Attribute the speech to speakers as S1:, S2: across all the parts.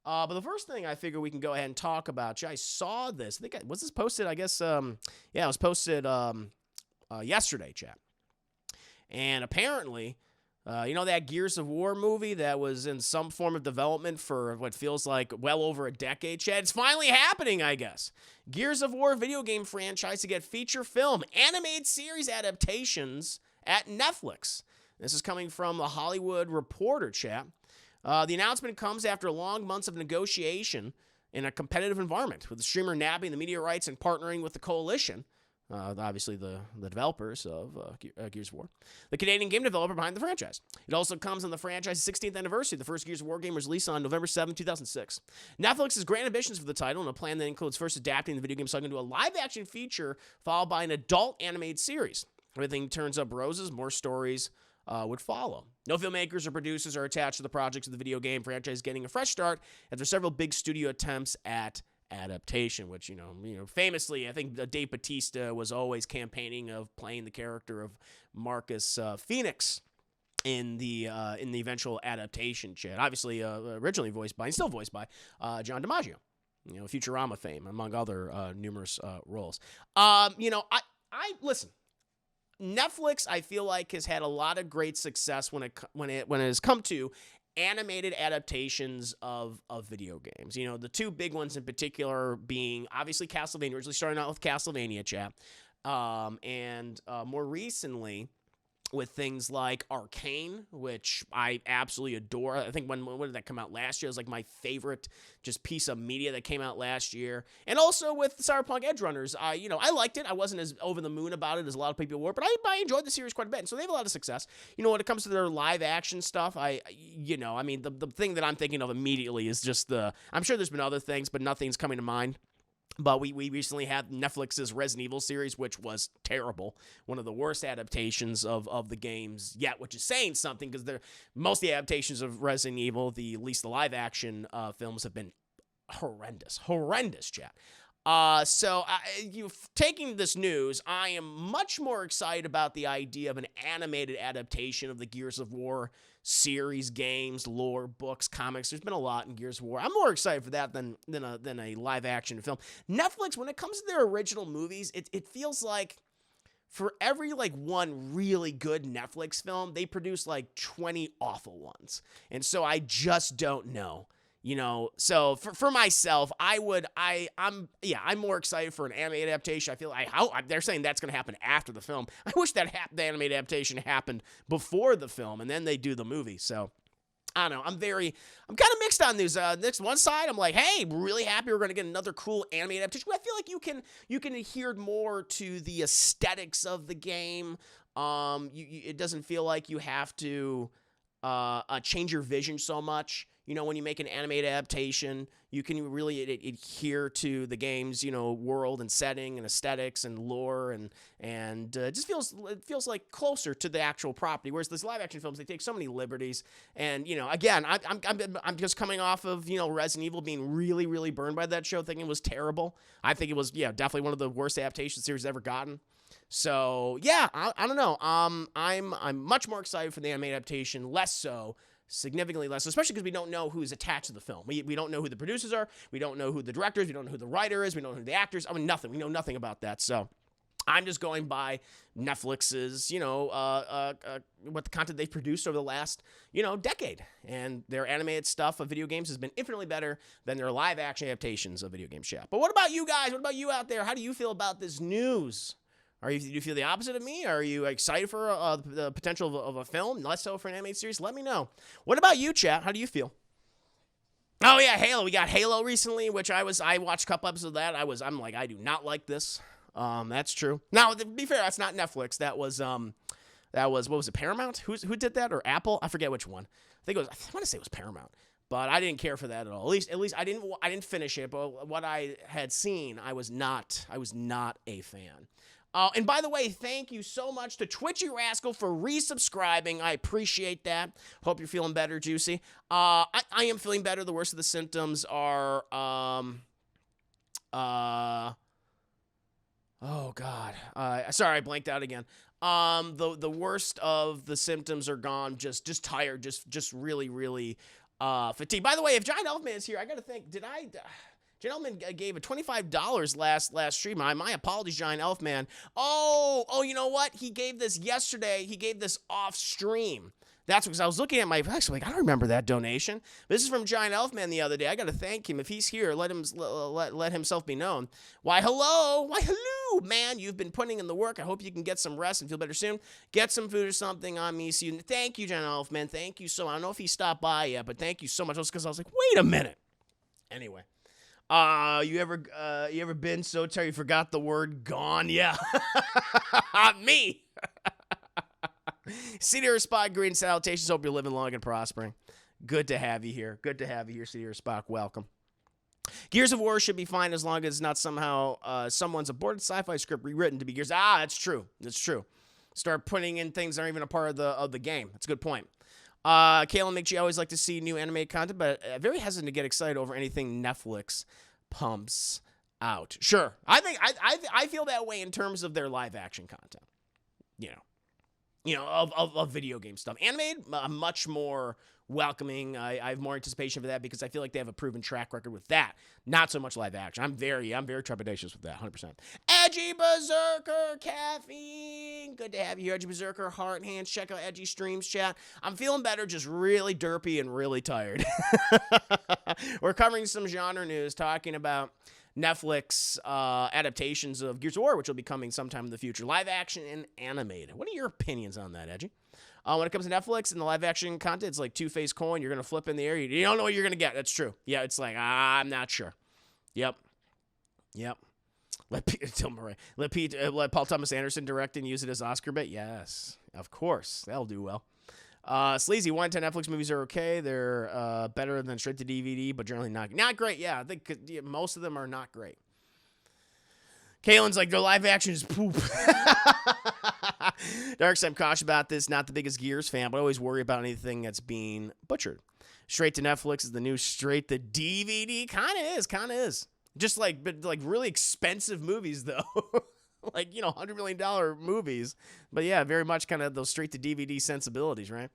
S1: But the first thing I figure we can go ahead and talk about, I saw this. Was this posted? I guess, yeah, it was posted yesterday, chat. And apparently, you know that Gears of War movie that was in some form of development for what feels like well over a decade, Chad? It's finally happening, I guess. Gears of War video game franchise to get feature film, animated series adaptations at Netflix. This is coming from the Hollywood Reporter, chat. The announcement comes after long months of negotiation in a competitive environment, with the streamer nabbing the media rights and partnering with the coalition, obviously the developers of Gears of War, the Canadian game developer behind the franchise. It also comes on the franchise's 16th anniversary. The first Gears of War game was released on November 7, 2006. Netflix has grand ambitions for the title and a plan that includes first adapting the video game saga into a live-action feature, followed by an adult animated series. Everything turns up roses, more stories would follow. No filmmakers or producers are attached to the projects of the video game franchise, getting a fresh start after several big studio attempts at adaptation, which, you know, famously, I think Dave Bautista was always campaigning of playing the character of Marcus Phoenix in the eventual adaptation, Chad. Obviously, originally voiced by, and still voiced by, John DiMaggio, you know, Futurama fame, among other numerous roles. You know, I listen. Netflix, I feel like, has had a lot of great success when it has come to animated adaptations of video games. You know, the two big ones in particular being obviously Castlevania, originally starting out with Castlevania, chat, and more recently with things like Arcane, which I absolutely adore. I think when did that come out last year? It was like my favorite just piece of media that came out last year. And also with Cyberpunk Edgerunners, you know, I liked it. I wasn't as over the moon about it as a lot of people were, but I enjoyed the series quite a bit. And so they have a lot of success. You know, when it comes to their live action stuff, I mean, the thing that I'm thinking of immediately is just I'm sure there's been other things, but nothing's coming to mind. But we recently had Netflix's Resident Evil series, which was terrible. One of the worst adaptations of the games yet, which is saying something because most of the adaptations of Resident Evil, at least the live action films, have been horrendous, chat. So taking this news, I am much more excited about the idea of an animated adaptation of the Gears of War series, games, lore, books, comics. There's been a lot in Gears of War. I'm more excited for that than a live action film. Netflix, when it comes to their original movies, it feels like for every like one really good Netflix film, they produce like 20 awful ones. And so I just don't know. You know, so for myself, I'm more excited for an animated adaptation. I feel like they're saying that's going to happen after the film. I wish that the animated adaptation happened before the film, and then they do the movie. So I don't know. I'm kind of mixed on these. Next one side, I'm like, hey, really happy we're going to get another cool animated adaptation. But I feel like you can adhere more to the aesthetics of the game. It doesn't feel like you have to change your vision so much. You know, when you make an animated adaptation, you can really adhere to the game's, you know, world and setting and aesthetics and lore, and it just feels like closer to the actual property. Whereas these live action films, they take so many liberties. And you know, again, I'm just coming off of, you know, Resident Evil, being really, really burned by that show, thinking it was terrible. I think it was, yeah, definitely one of the worst adaptation series ever gotten. So yeah, I don't know. I'm much more excited for the animated adaptation, less so. Significantly less, especially because we don't know who's attached to the film. We don't know who the producers are. We don't know who the director is. We don't know who the writer is. We don't know who the actors. I mean, nothing. We know nothing about that. So I'm just going by Netflix's, you know, what the content they've produced over the last, you know, decade. And their animated stuff of video games has been infinitely better than their live action adaptations of video games, chat. But what about you guys? What about you out there? How do you feel about this news? Do you feel the opposite of me? Are you excited for the potential of a film, less so for an animated series? Let me know. What about you, chat? How do you feel? Oh yeah, Halo. We got Halo recently, which I watched a couple episodes of that. I'm like, I do not like this. That's true. Now, to be fair, that's not Netflix. That was what was it? Paramount? Who did that, or Apple? I forget which one. I want to say it was Paramount. But I didn't care for that at all. At least I didn't finish it. But what I had seen, I was not a fan. And by the way, thank you so much to Twitchy Rascal for resubscribing. I appreciate that. Hope you're feeling better, Juicy. I am feeling better. The worst of the symptoms are, oh God. Sorry, I blanked out again. The worst of the symptoms are gone. Just tired. Just really, really fatigue. By the way, if Giant Elfman is here, I got to think, Giant Elfman gave a $25 last stream. My apologies, Giant Elfman. Oh, you know what? He gave this yesterday. He gave this off stream. That's because I was looking at actually, I don't remember that donation. This is from Giant Elfman the other day. I got to thank him. If he's here, let himself be known. Why, hello, man. You've been putting in the work. I hope you can get some rest and feel better soon. Get some food or something on me. So thank you, Giant Elfman. Thank you so. I don't know if he stopped by yet, but thank you so much. Just because I was like, wait a minute. Anyway. You ever been so tired you forgot the word gone? Yeah. Me. Cedar Spock, green salutations. Hope you're living long and prospering. Good to have you here. Cedar Spock. Welcome. Gears of War should be fine as long as it's not somehow someone's aborted sci-fi script rewritten to be Gears. That's true. Start putting in things that aren't even a part of the game. That's a good point. Kayla makes you always like to see new animated content, but very hesitant to get excited over anything Netflix pumps out. Sure, I think I feel that way in terms of their live action content. Of video game stuff. Animated, much more welcoming. I have more anticipation for that because I feel like they have a proven track record with that. Not so much live action. I'm very trepidatious with that, 100%. Edgy Berserker, Caffeine. Good to have you here, Edgy Berserker. Heart hands. Check out Edgy Streams chat. I'm feeling better, just really derpy and really tired. We're covering some genre news, talking about Netflix adaptations of Gears of War, which will be coming sometime in the future. Live action and animated. What are your opinions on that, Edgy? When it comes to Netflix and the live action content, it's like two-faced coin. You're going to flip in the air. You don't know what you're going to get. That's true. Yeah, it's like, I'm not sure. Yep. Let Paul Thomas Anderson direct and use it as Oscar bait. Yes, of course. That'll do well. Sleazy, 1 to 10 Netflix movies are okay. They're better than straight to DVD, but generally not great. Yeah, I think most of them are not great. Kaylin's like, their live action is poop. Darks, I'm cautious about this. Not the biggest Gears fan, but I always worry about anything that's being butchered. Straight to Netflix is the new straight to DVD. Kind of is. Just like really expensive movies, though. Like, $100 million movies. But yeah, very much kind of those straight to DVD sensibilities, right?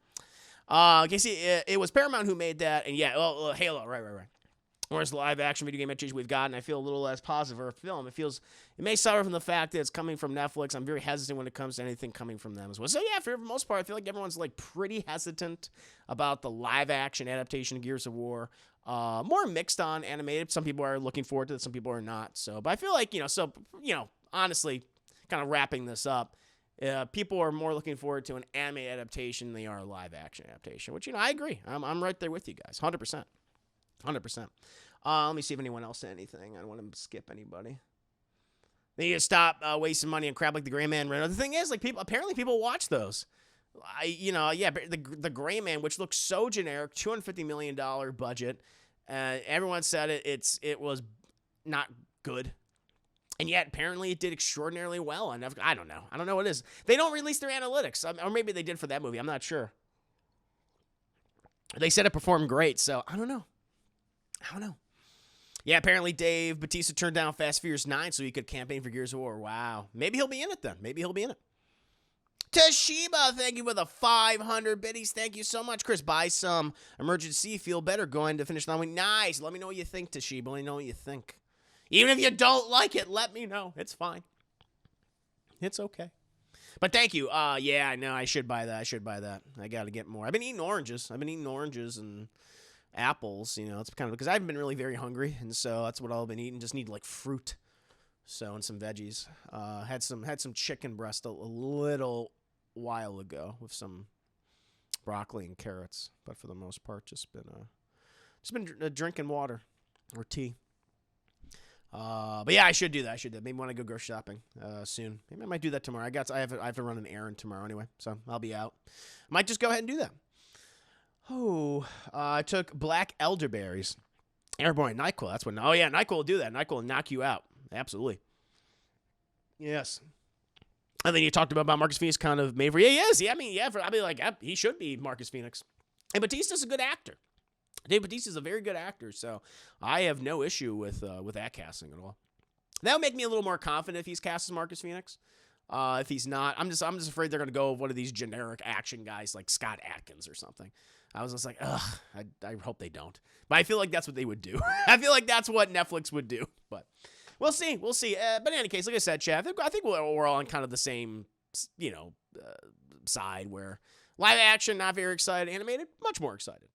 S1: Okay, see, it was Paramount who made that. And yeah, Halo, right. Whereas the live action video game adaptation we've gotten, I feel a little less positive for a film. It may suffer from the fact that it's coming from Netflix. I'm very hesitant when it comes to anything coming from them as well. So yeah, for the most part, I feel like everyone's like pretty hesitant about the live action adaptation of Gears of War. More mixed on animated. Some people are looking forward to it, some people are not. So, but I feel like, honestly, kind of wrapping this up, people are more looking forward to an anime adaptation than they are a live action adaptation, which, I agree. I'm right there with you guys. 100%. Let me see if anyone else said anything. I don't want to skip anybody. They need to stop wasting money on crap like the Gray Man. The thing is, like, people watch those. The Gray Man, which looks so generic, $250 million budget. Everyone said it was not good. And yet, apparently, it did extraordinarily well. And I don't know. I don't know what it is. They don't release their analytics. Or maybe they did for that movie. I'm not sure. They said it performed great, so I don't know. Yeah, apparently Dave Bautista turned down Fast Furious 9 so he could campaign for Gears of War. Wow. Maybe he'll be in it then. Toshiba, thank you for the 500 biddies. Thank you so much, Chris. Buy some emergency. Feel better going to finish the line. Nice. Let me know what you think, Toshiba. Let me know what you think. Even if you don't like it, let me know. It's fine. It's okay. But thank you. Yeah, I know. I should buy that. I got to get more. I've been eating oranges and apples. It's kind of because I haven't been really very hungry, and so that's what I've been eating. Just need like fruit, so and some veggies. Had some chicken breast a little while ago with some broccoli and carrots, but for the most part, just been drinking water or tea. But yeah, I should do that. Maybe want to go grocery shopping soon. Maybe I might do that tomorrow. I have to run an errand tomorrow anyway, so I'll be out. Might just go ahead and do that. Oh, I took black elderberries. Airborne NyQuil. That's what. Oh yeah, NyQuil will do that. NyQuil will knock you out. Absolutely. Yes. And then you talked about Marcus Phoenix kind of made for. Yeah, he is. Yeah, I mean, yeah. I'll be like, he should be Marcus Phoenix. And Bautista's a good actor. Dave Bautista's a very good actor, so I have no issue with that casting at all. That would make me a little more confident if he's cast as Marcus Phoenix. If he's not, I'm just afraid they're gonna go with one of these generic action guys like Scott Adkins or something. I was just like, ugh, I hope they don't. But I feel like that's what they would do. I feel like that's what Netflix would do. But we'll see. We'll see. But in any case, like I said, Chad, I think we're all on kind of the same, side where live action, not very excited. Animated, much more excited.